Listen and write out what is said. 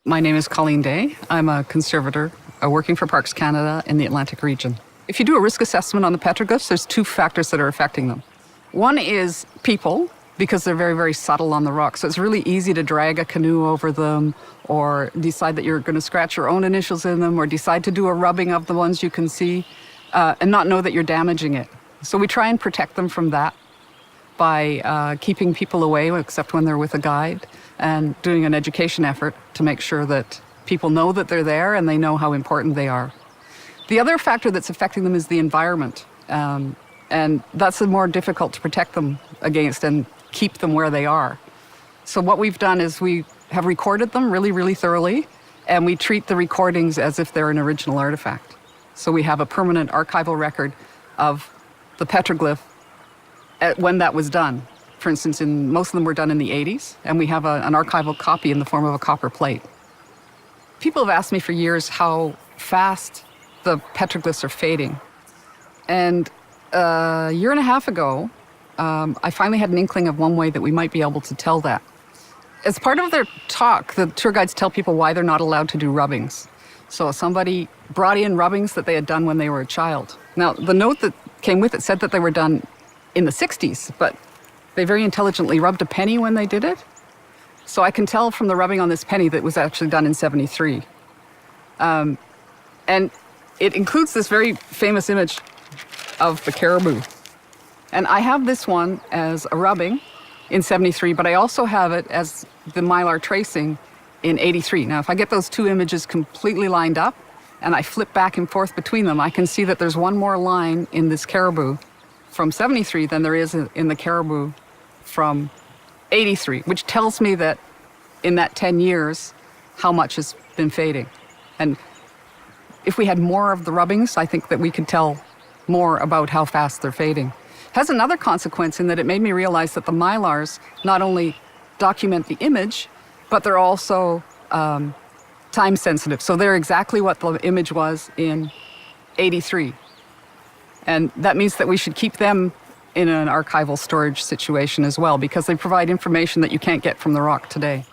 My name is Colleen Day. I'm a conservator working for Parks Canada in the Atlantic region. If you do a risk assessment on the petroglyphs, there's two factors that are affecting them. One is people, because they're very, very subtle on the rock. So it's really easy to drag a canoe over them or decide that you're going to scratch your own initials in them or decide to do a rubbing of the ones you can see and not know that you're damaging it. So we try and protect them from that by keeping people away, except when they're with a guide, and doing an education effort to make sure that people know that they're there and they know how important they are. The other factor that's affecting them is the environment. And that's more difficult to protect them against and keep them where they are. So what we've done is we have recorded them really, really thoroughly, and we treat the recordings as if they're an original artifact. So we have a permanent archival record of the petroglyph when that was done. For instance, most of them were done in the 80s, and we have an archival copy in the form of a copper plate. People have asked me for years how fast the petroglyphs are fading. And a year and a half ago, I finally had an inkling of one way that we might be able to tell that. As part of their talk, the tour guides tell people why they're not allowed to do rubbings. So somebody brought in rubbings that they had done when they were a child. Now, the note that came with it said that they were done in the 60s, but they very intelligently rubbed a penny when they did it. So I can tell from the rubbing on this penny that it was actually done in 73. And it includes this very famous image of the caribou. And I have this one as a rubbing in 73, but I also have it as the Mylar tracing in 83. Now, if I get those two images completely lined up and I flip back and forth between them, I can see that there's one more line in this caribou from 73 than there is in the caribou from 83, which tells me that in that 10 years, how much has been fading. And if we had more of the rubbings, I think that we could tell more about how fast they're fading. It has another consequence in that it made me realize that the Mylars not only document the image, but they're also time sensitive. So they're exactly what the image was in 83. And that means that we should keep them in an archival storage situation as well, because they provide information that you can't get from the rock today.